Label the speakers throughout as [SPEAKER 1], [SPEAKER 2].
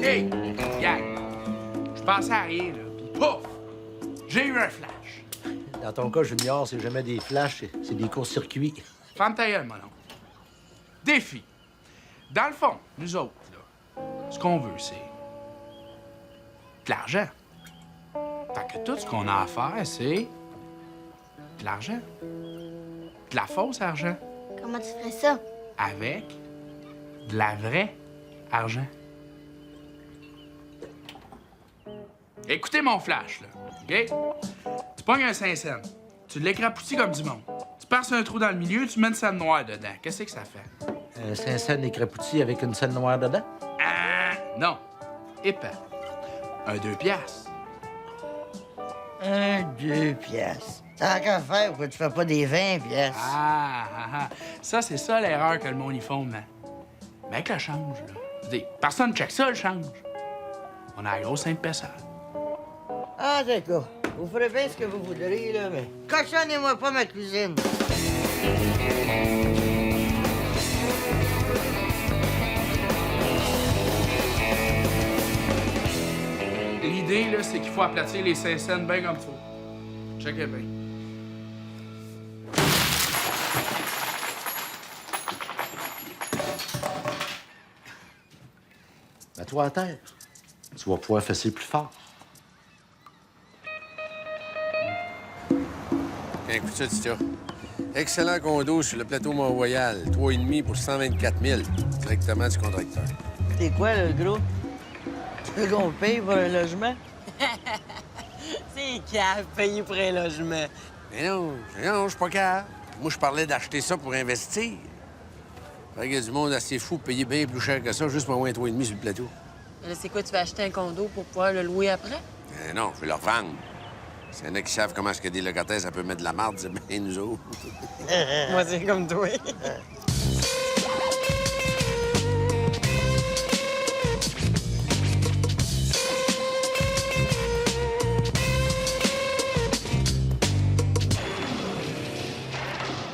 [SPEAKER 1] Hey, gang, je pensais à rien, là, puis pouf! J'ai eu un flash.
[SPEAKER 2] Dans ton cas, Junior, c'est jamais des flashs, c'est des courts-circuits.
[SPEAKER 1] Ferme ta gueule, mon oncle. Défi. Dans le fond, nous autres, là, ce qu'on veut, c'est de l'argent. Fait que tout ce qu'on a à faire, c'est de l'argent. De la fausse argent.
[SPEAKER 3] Comment tu ferais ça?
[SPEAKER 1] Avec de la vraie argent. Écoutez mon flash, là, OK? Tu pognes un 5 cents, tu l'écrapoutis comme du monde. Tu passes un trou dans le milieu, tu mets une scène noire dedans. Qu'est-ce que ça fait?
[SPEAKER 2] Un 5 cents écrapoutis avec une scène noire dedans?
[SPEAKER 1] Ah, non. Épais. Un 2 piastres.
[SPEAKER 4] Un 2 piastres. Tant qu'à faire, pourquoi tu fais pas des 20 piastres?
[SPEAKER 1] Ah. Ça, c'est ça l'erreur que le monde y font, man. Mais avec le change, là. Je veux dire, personne ne check ça, le change. On a la grosse 5 pesos.
[SPEAKER 4] Ah, d'accord. Vous ferez bien ce que vous voudrez, là, mais cochonnez-moi pas ma cuisine.
[SPEAKER 1] L'idée, là, c'est qu'il faut aplatir les 5 cents bien comme il faut. Checkez bien.
[SPEAKER 2] Mets-toi à terre. Tu vas pouvoir fesser plus fort.
[SPEAKER 5] Écoute ça, Tita. Excellent condo sur le plateau Mont-Royal. 3,5 pour 124 000, directement du contracteur.
[SPEAKER 4] C'est quoi, le gros? Tu veux qu'on paye pour un logement?
[SPEAKER 6] C'est cave, payer pour un logement.
[SPEAKER 5] Mais non, je suis pas capable. Moi, je parlais d'acheter ça pour investir. Il y a du monde assez fou pour payer bien plus cher que ça, juste pour avoir un 3,5 sur le plateau.
[SPEAKER 6] Là, c'est quoi, tu vas acheter un condo pour pouvoir le louer après?
[SPEAKER 5] Non, je vais le revendre. S'il y en a qui savent comment est-ce que des locataires, ça peut mettre de la marde, c'est bien nous autres.
[SPEAKER 6] Moi, c'est comme toi.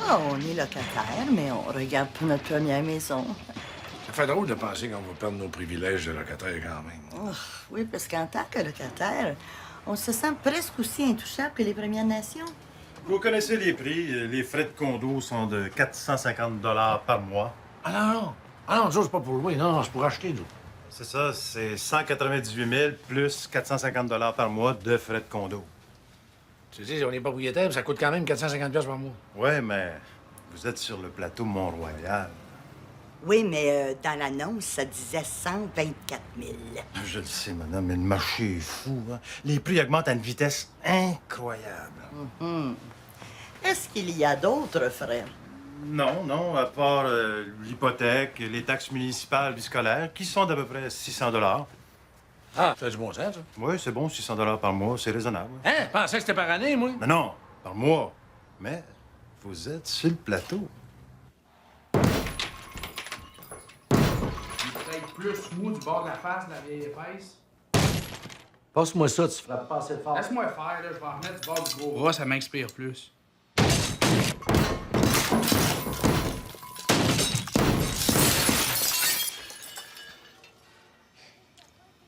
[SPEAKER 4] Ah, on est locataire, mais on regarde pour notre première maison.
[SPEAKER 7] Ça fait drôle de penser qu'on va perdre nos privilèges de locataire quand même.
[SPEAKER 4] Oh, oui, parce qu'en tant que locataire, on se sent presque aussi intouchable que les Premières Nations.
[SPEAKER 8] Vous connaissez les prix. Les frais de condo sont de 450 par mois.
[SPEAKER 7] Ah non. Ah non, ça, c'est pas pour louer. Non, c'est pour acheter, nous.
[SPEAKER 8] C'est ça, c'est 198 000 plus 450 par mois de frais de condo.
[SPEAKER 7] Tu sais, on est propriétaire, ça coûte quand même 450 $ par mois.
[SPEAKER 8] Ouais, mais vous êtes sur le plateau Mont-Royal.
[SPEAKER 4] Oui, mais dans l'annonce, ça disait 124 000.
[SPEAKER 8] Je le sais, madame, mais le marché est fou. Hein? Les prix augmentent à une vitesse incroyable.
[SPEAKER 4] Est-ce qu'il y a d'autres frais?
[SPEAKER 8] Non, à part l'hypothèque, les taxes municipales et scolaires, qui sont d'à peu près 600
[SPEAKER 7] Ah, ça a du bon sens, ça.
[SPEAKER 8] Oui, c'est bon, 600 par mois, c'est raisonnable.
[SPEAKER 7] Hein? Je pensais que c'était par année, moi.
[SPEAKER 8] Mais non, par mois. Mais vous êtes sur le plateau.
[SPEAKER 1] Peut-être plus mou du bord de la face, de la vieille épaisse.
[SPEAKER 2] Passe-moi ça, tu feras pas assez fort.
[SPEAKER 1] Laisse-moi faire, là. Je vais en remettre du bord du gros rat, ça m'inspire plus.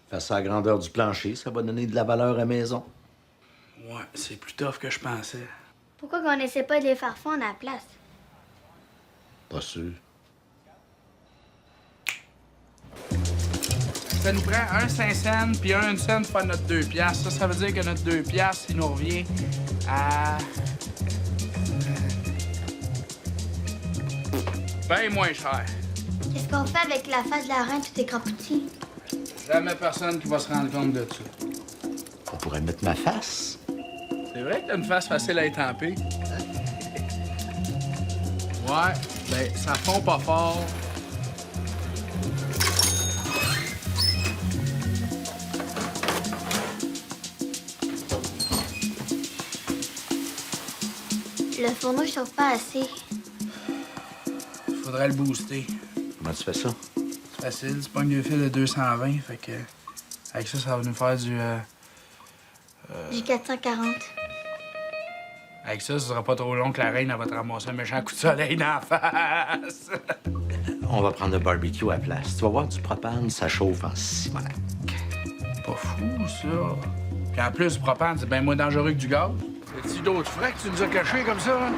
[SPEAKER 2] Fais ça à la grandeur du plancher, ça va donner de la valeur à la maison.
[SPEAKER 1] Ouais, c'est plus tough que je pensais.
[SPEAKER 3] Pourquoi qu'on essaie pas de les faire fondre à la place?
[SPEAKER 2] Pas sûr.
[SPEAKER 1] Ça nous prend un 5 cents puis un cent pour faire notre 2 piastres. Ça veut dire que notre 2 piastres, il nous revient à... ben moins cher.
[SPEAKER 3] Qu'est-ce qu'on fait avec la face de la reine tout écrapoutie?
[SPEAKER 1] Jamais personne qui va se rendre compte de ça.
[SPEAKER 2] On pourrait mettre ma face.
[SPEAKER 1] C'est vrai que t'as une face facile à étamper. Ouais, ben ça fond pas fort.
[SPEAKER 3] Le fourneau ne chauffe pas assez.
[SPEAKER 1] Faudrait le booster.
[SPEAKER 2] Comment tu fais ça?
[SPEAKER 1] C'est facile, tu pognes deux fils de 220, fait que... Avec ça, ça va nous faire du...
[SPEAKER 3] Du 440.
[SPEAKER 1] Avec ça, ce sera pas trop long que la reine elle va te ramasser un méchant coup de soleil dans la face.
[SPEAKER 2] On va prendre le barbecue à la place. Tu vas voir du propane, ça chauffe en Simonac.
[SPEAKER 1] Pas fou, ça. Puis en plus, le propane, c'est bien moins dangereux que du gaz.
[SPEAKER 5] Y'a-tu d'autres frais que tu nous as cachés comme ça? Hein?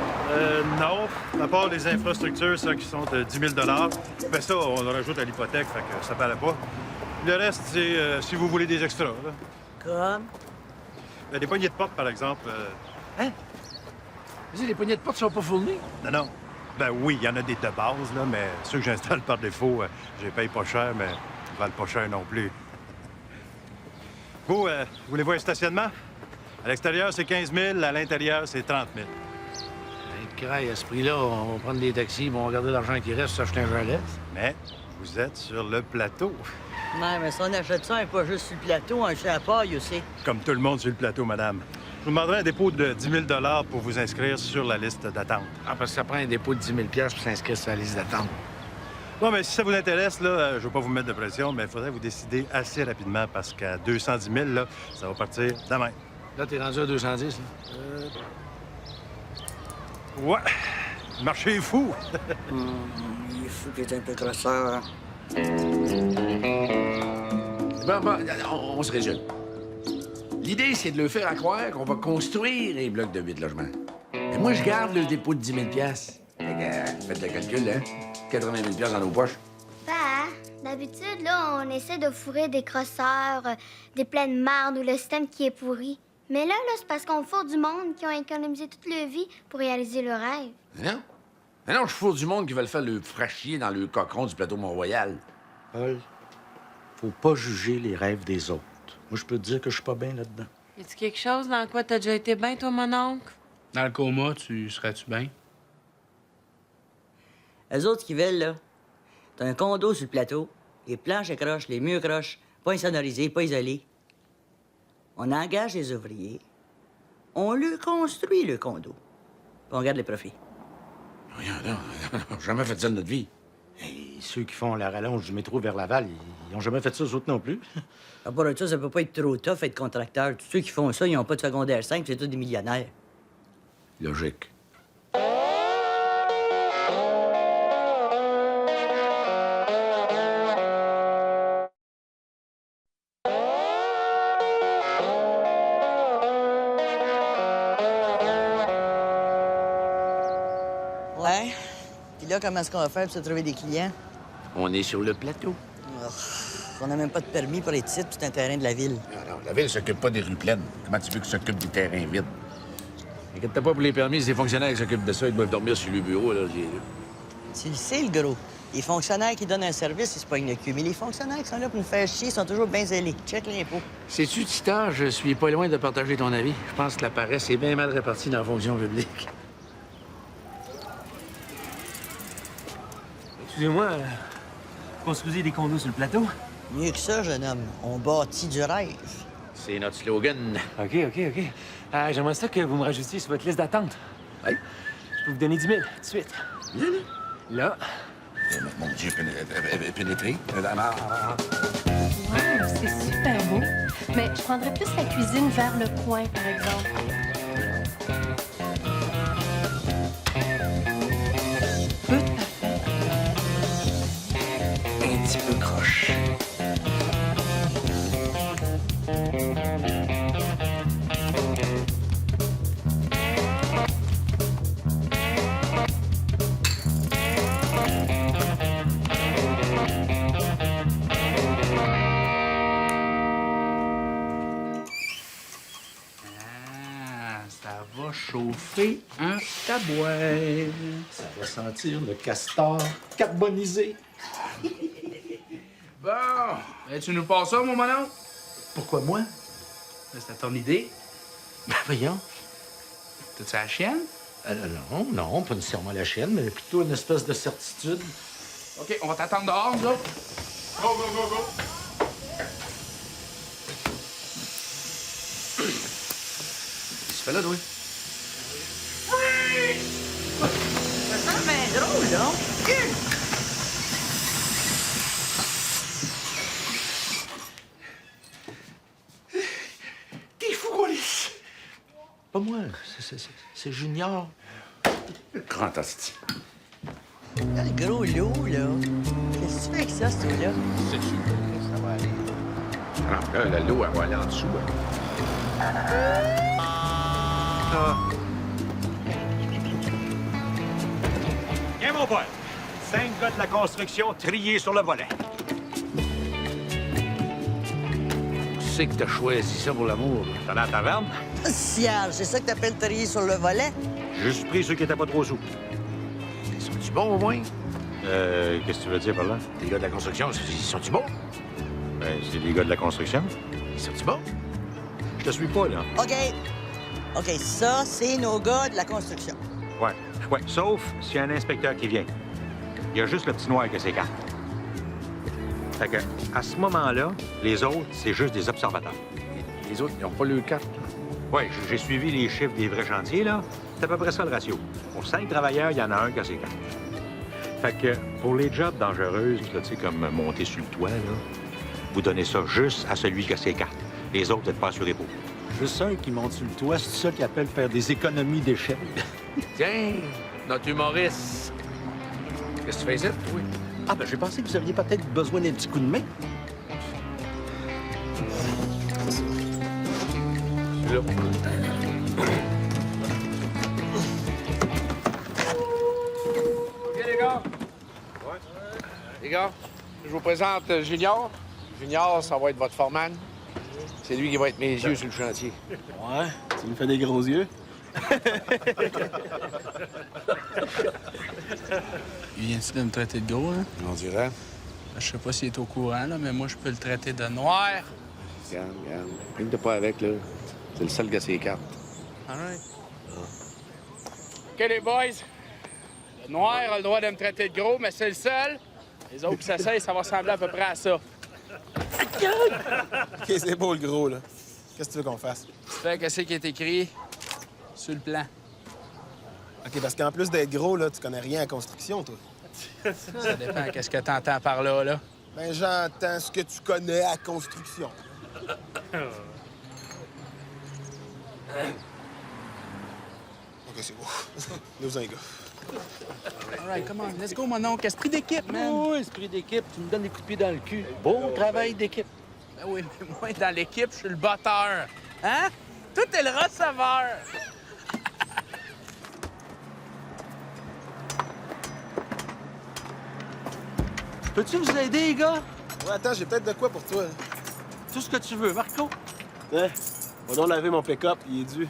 [SPEAKER 8] Non. À part les infrastructures, ça, qui sont de 10 000 ben ça, on le rajoute à l'hypothèque, fait que ça paraît pas. Le reste, c'est si vous voulez des extras, là.
[SPEAKER 4] Comme?
[SPEAKER 8] Des poignées de porte, par exemple.
[SPEAKER 5] Hein? Vas-y, les poignées de porte sont pas fournies.
[SPEAKER 8] Non. Ben oui, il y en a des de base, là, mais ceux que j'installe par défaut, je les paye pas cher, mais ils valent pas cher non plus. Vous, voulez-vous un stationnement? À l'extérieur, c'est 15 000, à l'intérieur, c'est 30 000.
[SPEAKER 5] Craille, à ce prix-là, on va prendre des taxis, on va garder l'argent qui reste, s'acheter un chalet.
[SPEAKER 8] Mais vous êtes sur le plateau.
[SPEAKER 4] Non, mais si on achète ça, pas juste sur le plateau, un chez à paille aussi.
[SPEAKER 8] Comme tout le monde sur le plateau, madame. Je vous demanderai un dépôt de 10 000 pour vous inscrire sur la liste d'attente.
[SPEAKER 5] Ah, parce que ça prend un dépôt de 10 000 pour s'inscrire sur la liste d'attente.
[SPEAKER 8] Bon, mais si ça vous intéresse, là, je veux pas vous mettre de pression, mais il faudrait vous décider assez rapidement parce qu'à 210 000, là, ça va partir demain.
[SPEAKER 5] Là, t'es rendu à 210, là?
[SPEAKER 8] Ouais. Le marché est fou.
[SPEAKER 4] Il est fou qu'il est un peu grosseur. Hein?
[SPEAKER 5] Bon, on se résume. L'idée, c'est de le faire à croire qu'on va construire les blocs de 8 logements. Mais moi, je garde le dépôt de 10 000 faites le calcul, hein? 80 000 dans nos poches.
[SPEAKER 3] Bah, d'habitude, là, on essaie de fourrer des crosseurs, des pleines marde ou le système qui est pourri. Mais là, c'est parce qu'on fourre du monde qui ont économisé toute leur vie pour réaliser leur rêve.
[SPEAKER 5] Non? Mais non, je fous du monde qui veulent faire le fraîchier dans le cochon du plateau Mont-Royal.
[SPEAKER 2] Paul, faut pas juger les rêves des autres. Moi, je peux te dire que je suis pas bien là-dedans.
[SPEAKER 6] Y a-tu quelque chose dans quoi t'as déjà été bien, toi, mon oncle?
[SPEAKER 1] Dans le coma, serais-tu bien?
[SPEAKER 4] Eux autres qui veulent, là, t'as un condo sur le plateau, les planches accrochent, les murs crochent, pas insonorisés, pas isolés. On engage les ouvriers, on lui construit le condo, puis on garde les profits.
[SPEAKER 5] Non, jamais fait ça de notre vie.
[SPEAKER 2] Et ceux qui font la rallonge du métro vers Laval, ils ont jamais fait ça, eux autres non plus.
[SPEAKER 4] À part de ça, ça peut pas être trop tough être contracteur. Tous ceux qui font ça, ils ont pas de secondaire 5, c'est tous des millionnaires.
[SPEAKER 5] Logique.
[SPEAKER 4] Ouais. Puis là, comment est-ce qu'on va faire pour se trouver des clients?
[SPEAKER 5] On est sur le plateau.
[SPEAKER 4] On n'a même pas de permis pour être ici, c'est un terrain de la ville.
[SPEAKER 5] Non, la ville s'occupe pas des rues pleines. Comment tu veux qu'ils s'occupent des terrains vides? Inquiète-toi pas pour les permis, c'est les fonctionnaires qui s'occupent de ça. Ils doivent dormir sur le bureau, là.
[SPEAKER 4] Tu le sais, le gros. Les fonctionnaires qui donnent un service, ils se pognent le cul. Mais les fonctionnaires qui sont là pour nous faire chier sont toujours bien zélés. Check l'impôt.
[SPEAKER 5] Sais-tu, Tita, je suis pas loin de partager ton avis. Je pense que la paresse est bien mal répartie dans la fonction publique.
[SPEAKER 9] Excusez-moi, construisez des condos sur le plateau?
[SPEAKER 4] Mieux que ça, jeune homme. On bâtit du rêve.
[SPEAKER 5] C'est notre slogan.
[SPEAKER 9] OK. J'aimerais ça que vous me rajoutiez sur votre liste d'attente.
[SPEAKER 5] Oui.
[SPEAKER 9] Je peux vous donner 10 000 tout de suite. Là.
[SPEAKER 5] Mon Dieu, pénétré.
[SPEAKER 10] Wow, c'est super beau. Mais je prendrais plus la cuisine vers le coin, par exemple. Tout à fait.
[SPEAKER 5] Un petit peu croche.
[SPEAKER 1] Ça va chauffer un tabouret.
[SPEAKER 2] Ça va sentir le castor carbonisé.
[SPEAKER 1] Bon, tu nous passes ça, mon monon?
[SPEAKER 2] Pourquoi moi?
[SPEAKER 1] C'était ton idée.
[SPEAKER 2] Ben voyons.
[SPEAKER 1] T'as-tu la chienne?
[SPEAKER 2] Non, pas nécessairement la chienne, mais plutôt une espèce de certitude.
[SPEAKER 1] OK, on va t'attendre dehors, nous autres. Go!
[SPEAKER 5] Qu'est-ce que tu fais là, toi?
[SPEAKER 4] Ça sent bien drôle, là.
[SPEAKER 5] T'es fou, Gaulis!
[SPEAKER 2] Pas moi. C'est Junior.
[SPEAKER 5] Grand hostie.
[SPEAKER 4] Là, le gros lot, là. Qu'est-ce que tu fais avec ça, ce là?
[SPEAKER 5] C'est sûr que ça va aller. Alors là, l'eau, elle va aller en dessous.
[SPEAKER 8] Viens, mon pote. 5 gars de la construction triés sur le volet.
[SPEAKER 5] Tu sais que t'as choisi ça pour l'amour.
[SPEAKER 8] T'en as à la taverne?
[SPEAKER 4] Cial, c'est ça que t'appelles trier sur le volet?
[SPEAKER 8] J'ai juste pris ceux qui étaient pas trop sous.
[SPEAKER 5] Sont-ils bons, au moins?
[SPEAKER 8] Qu'est-ce que tu veux dire par là?
[SPEAKER 5] Les gars de la construction, sont-ils bons?
[SPEAKER 8] Ben, c'est les gars de la construction.
[SPEAKER 5] Sont-ils bons?
[SPEAKER 8] Je te suis pas, là.
[SPEAKER 4] OK. OK, ça, c'est nos gars de la construction.
[SPEAKER 8] Ouais. Sauf s'il y a un inspecteur qui vient. Il y a juste le petit noir que ses cartes. Fait que, à ce moment-là, les autres, c'est juste des observateurs.
[SPEAKER 5] Les autres, ils n'ont pas le carte.
[SPEAKER 8] Oui, j'ai suivi les chiffres des vrais chantiers, là. C'est à peu près ça le ratio. Pour 5 travailleurs, il y en a un qui a ses cartes. Fait que, pour les jobs dangereuses, là, tu sais, comme monter sur le toit, là, vous donnez ça juste à celui qui a ses cartes. Les autres, vous n'êtes pas assurés pour.
[SPEAKER 9] Juste un qui monte sur le toit, c'est ça qu'ils appellent faire des économies d'échelle.
[SPEAKER 1] Tiens, notre humoriste. Qu'est-ce que tu fais ici, oui?
[SPEAKER 9] Ah, ben j'ai pensé que vous aviez peut-être besoin d'un petit coup de main.
[SPEAKER 1] Là. OK, les gars? Ouais. Les gars, je vous présente Junior. Junior, ça va être votre foreman. C'est lui qui va être mes yeux sur le chantier.
[SPEAKER 9] Ouais, tu me fais des gros yeux.
[SPEAKER 1] Il vient-tu de me traiter de gros, hein?
[SPEAKER 5] On dirait.
[SPEAKER 1] Je sais pas s'il est au courant, là, mais moi, je peux le traiter de noir.
[SPEAKER 5] Regarde. Rime-toi pas avec, là. C'est le seul qui a ses cartes.
[SPEAKER 1] All right. OK, les boys. Le noir a le droit de me traiter de gros, mais c'est le seul. Les autres qui s'essayent, ça va ressembler à peu près à ça.
[SPEAKER 11] OK, c'est beau, le gros, là. Qu'est-ce que tu veux qu'on fasse?
[SPEAKER 1] Tu fais qu'est-ce qui est écrit sur le plan.
[SPEAKER 11] OK, parce qu'en plus d'être gros, là, tu connais rien à construction, toi.
[SPEAKER 1] Ça dépend qu'est-ce que t'entends par là, là.
[SPEAKER 11] Ben, j'entends ce que tu connais à construction. OK, c'est beau. Nous un gars.
[SPEAKER 1] All right, come on, let's go, mon oncle. Esprit d'équipe, man.
[SPEAKER 2] Oh, esprit d'équipe, tu me donnes des coups de pied dans le cul. Beau travail d'équipe.
[SPEAKER 1] Ben oui, mais moi, dans l'équipe, je suis le batteur. Hein? Toi, t'es le receveur.
[SPEAKER 2] Peux-tu vous aider, les gars?
[SPEAKER 11] Ouais, attends, j'ai peut-être de quoi pour toi.
[SPEAKER 2] Tout ce que tu veux, Marco.
[SPEAKER 9] Ouais, on va donc laver mon pick-up, il est dû.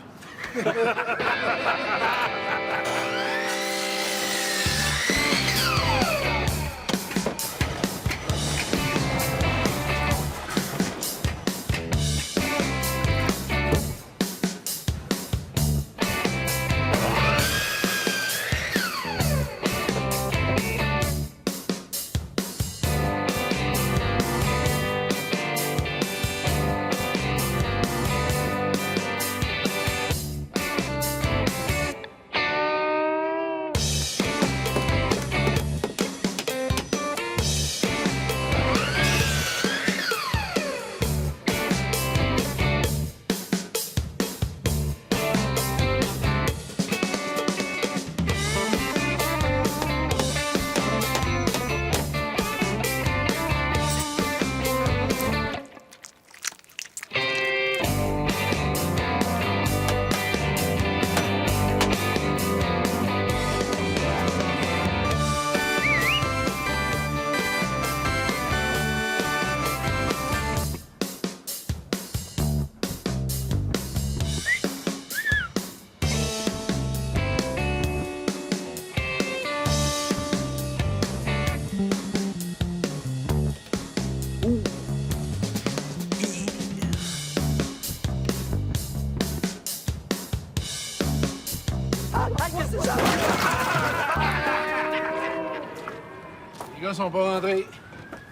[SPEAKER 5] Les gars sont pas rentrés.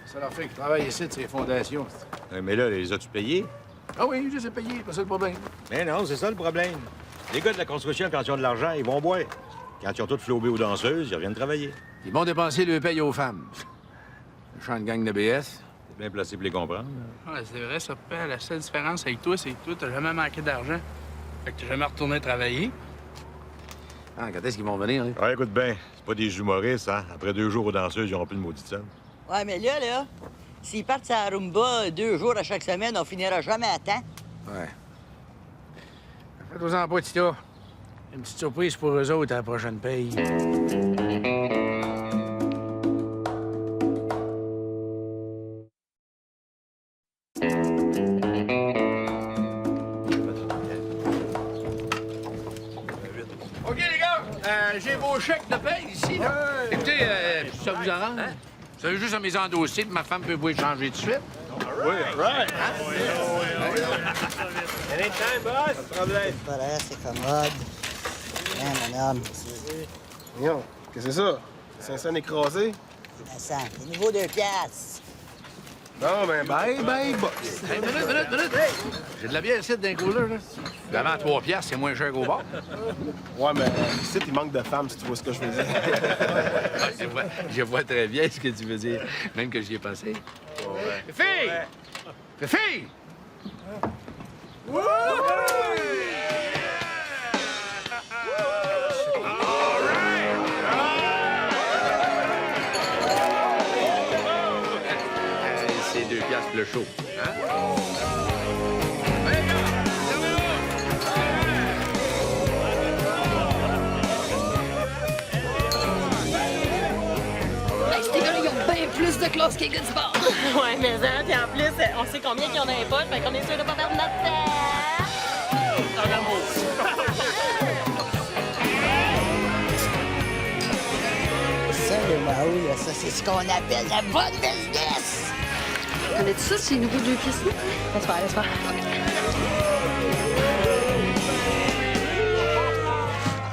[SPEAKER 5] Ça leur fait qu'ils travaillent ici de ces fondations.
[SPEAKER 8] Mais là, les as-tu payés?
[SPEAKER 5] Ah oui, je les ai payés, pas ça le problème.
[SPEAKER 8] Mais non, c'est ça le problème. Les gars de la construction, quand ils ont de l'argent, ils vont boire. Quand ils ont tout flobé aux danseuses, ils reviennent travailler.
[SPEAKER 5] Ils vont dépenser le paye aux femmes. Le champ de gang de BS.
[SPEAKER 8] C'est bien placé pour les comprendre.
[SPEAKER 1] Ouais, c'est vrai, ça, Père. La seule différence avec toi, c'est que toi, t'as jamais manqué d'argent. Fait que t'es jamais retourné travailler?
[SPEAKER 5] Ah, quand est-ce qu'ils vont venir, là?
[SPEAKER 8] Ouais, écoute bien, c'est pas des humoristes, hein? Après 2 jours aux danseuses, ils n'auront plus de maudite scène.
[SPEAKER 4] Ouais, mais là, s'ils partent à Rumba 2 jours à chaque semaine, on finira jamais à temps.
[SPEAKER 5] Ouais. Faites-vous-en pas, Tita. Une petite surprise pour eux autres à la prochaine paye. OK, les gars, j'ai vos chèques de paye ici, là. Écoutez, ça vous arrange? Hein? Vous avez juste à mes endosser, puis ma femme peut vous échanger tout de suite.
[SPEAKER 11] Anytime, boss! Pas de problème.
[SPEAKER 4] Voilà, c'est commode. Bien, mon homme.
[SPEAKER 11] Voyons, qu'est-ce que c'est ça? Saint-Saëns écrasé?
[SPEAKER 4] Vincent, c'est nouveau 2 piastres.
[SPEAKER 11] Non, ben, bye, boss.
[SPEAKER 5] Hey, minute. J'ai de la bière ici d'un cooler, là. Évidemment, à 3 piastres, c'est moins cher qu'au bar.
[SPEAKER 11] Ouais, mais ici, il manque de femmes, si tu vois ce que je veux dire.
[SPEAKER 5] Je vois très bien ce que tu veux dire, même que j'y ai pensé. Fille! Fille! C'est 2 piastres le show. Hein?
[SPEAKER 10] Ces gars-là, ils ont bien plus de classe que les gars du bar.
[SPEAKER 6] Ouais, mais ça, puis en plus, on sait combien qu'ils ont dans les poches, fait qu'on est sûr de pas perdre notre temps. En amour.
[SPEAKER 4] Ça, le Mahou, là, ça, c'est ce qu'on appelle la bonne business.
[SPEAKER 10] Connais-tu ça, ces nouveaux 2 pièces là? Laisse faire.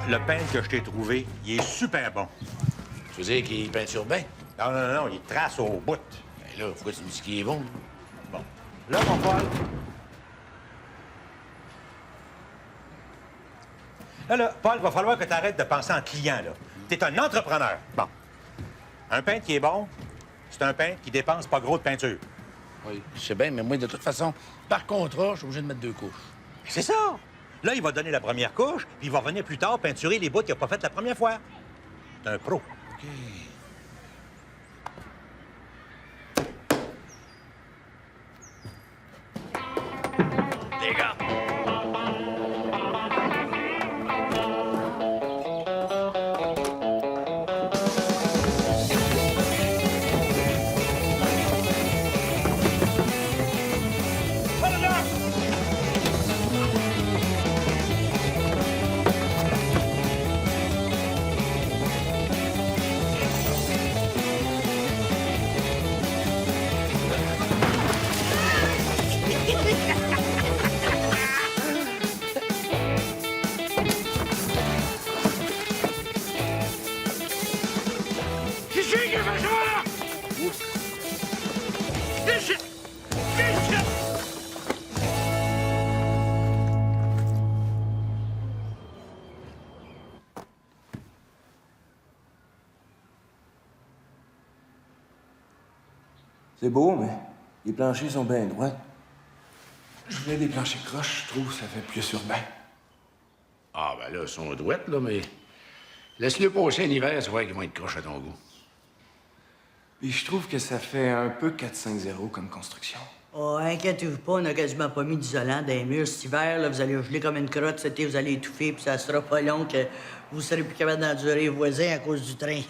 [SPEAKER 8] Le peintre que je t'ai trouvé, il est super bon.
[SPEAKER 5] Tu veux dire qu'il peinture bien?
[SPEAKER 8] Non, il trace au bout.
[SPEAKER 5] Ben là, pourquoi tu me dis qu'il est bon?
[SPEAKER 8] Bon. Là, mon Paul. Là, Paul, va falloir que tu arrêtes de penser en client, là. T'es un entrepreneur. Bon. Un peintre qui est bon, c'est un peintre qui dépense pas gros de peinture.
[SPEAKER 5] Oui, je sais bien, mais moi, de toute façon, par contrat, je suis obligé de mettre 2 couches.
[SPEAKER 8] C'est ça. Là, il va donner la première couche, puis il va revenir plus tard peinturer les bouts qu'il n'a pas fait la première fois. C'est un pro.
[SPEAKER 5] OK.
[SPEAKER 9] Les gars!
[SPEAKER 12] C'est beau, mais les planchers sont bien droits. Je voulais des planchers croches, je trouve, ça fait plus urbain.
[SPEAKER 5] Ah, ben là, ils sont douettes, là, mais laisse-le passer un hiver, tu vois qu'ils vont être croches à ton goût.
[SPEAKER 12] Puis je trouve que ça fait un peu 4-5-0 comme construction.
[SPEAKER 4] Oh, inquiétez-vous pas, on n'a quasiment pas mis d'isolant dans les murs cet hiver. Là, vous allez geler comme une crotte, cet été, vous allez étouffer, puis ça sera pas long que vous serez plus capable d'endurer les voisins à cause du train.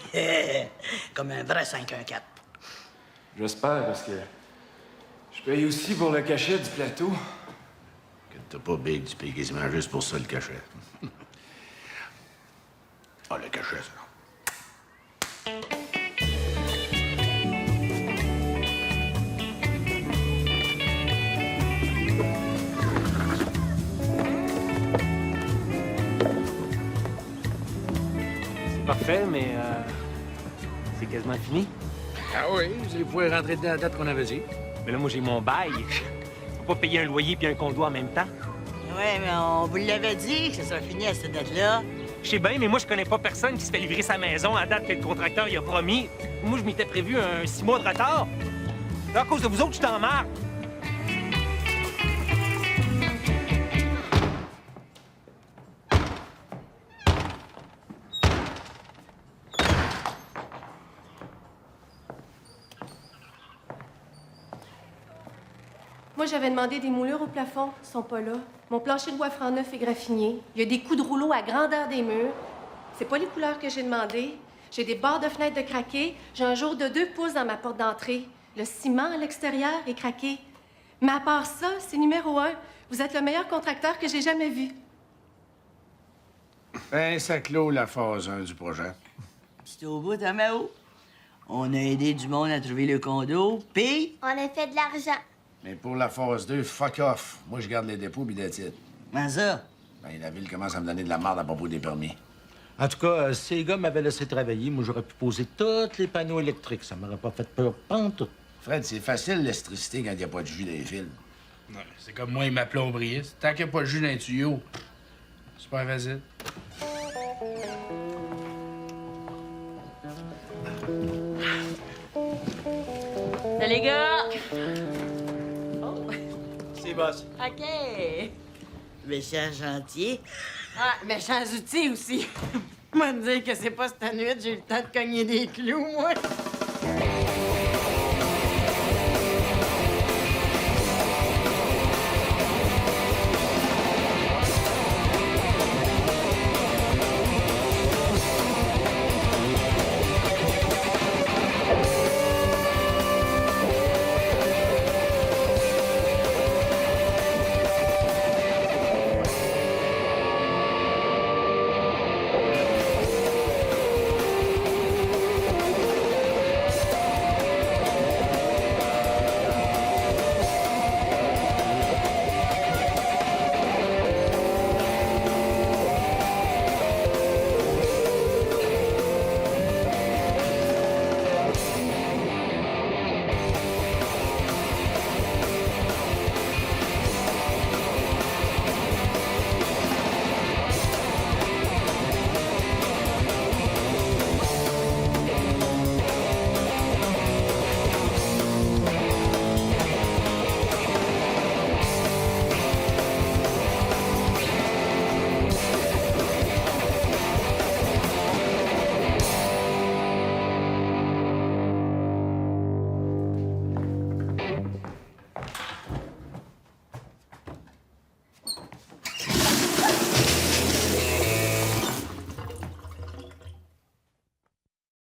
[SPEAKER 4] Comme un vrai 514.
[SPEAKER 12] J'espère, parce que je paye aussi pour le cachet du plateau.
[SPEAKER 5] Que t'as pas big, tu payes quasiment juste pour ça, le cachet. Ah, le cachet, ça.
[SPEAKER 9] Parfait, mais c'est quasiment fini.
[SPEAKER 5] Ah oui, vous allez pouvoir rentrer dans la date qu'on avait dit.
[SPEAKER 9] Mais là, moi, j'ai mon bail. Je peux pas payer un loyer puis un condo en même temps.
[SPEAKER 4] Ouais, mais on vous l'avait dit que ça serait fini à cette date-là.
[SPEAKER 9] Je sais bien, mais moi, je connais pas personne qui se fait livrer sa maison à date que le contracteur il a promis. Moi, je m'étais prévu un 6 mois de retard. Là, à cause de vous autres, je t'en marre.
[SPEAKER 10] Moi, j'avais demandé des moulures au plafond. Ils sont pas là. Mon plancher de bois franc neuf est graffiné. Il y a des coups de rouleau à grandeur des murs. C'est pas les couleurs que j'ai demandées. J'ai des barres de fenêtres de craquer. J'ai un jour de 2 pouces dans ma porte d'entrée. Le ciment à l'extérieur est craqué. Mais à part ça, c'est numéro 1. Vous êtes le meilleur contracteur que j'ai jamais vu.
[SPEAKER 7] Ben, ça clôt la phase 1 du projet.
[SPEAKER 4] C'est au bout, hein, Mao? On a aidé du monde à trouver le condo, puis...
[SPEAKER 3] On a fait de l'argent.
[SPEAKER 7] Mais pour la phase 2, fuck off. Moi, je garde les dépôts pis des titres.
[SPEAKER 4] Comment ça?
[SPEAKER 7] Ben, la ville commence à me donner de la merde à propos des permis.
[SPEAKER 2] En tout cas, si les gars m'avaient laissé travailler, moi, j'aurais pu poser tous les panneaux électriques. Ça m'aurait pas fait peur pantoute.
[SPEAKER 5] Fred, c'est facile l'électricité quand il n'y a pas de jus dans les fils.
[SPEAKER 1] Ouais, c'est comme moi et ma plomberie. Tant qu'il n'y a pas de jus dans les tuyaux, c'est pas facile.
[SPEAKER 6] Salut, les gars!
[SPEAKER 11] C'est boss.
[SPEAKER 6] OK.
[SPEAKER 4] Méchant chantier.
[SPEAKER 6] Ah, méchants outils aussi. Moi, me dire que c'est pas cette nuit, j'ai eu le temps de cogner des clous, moi.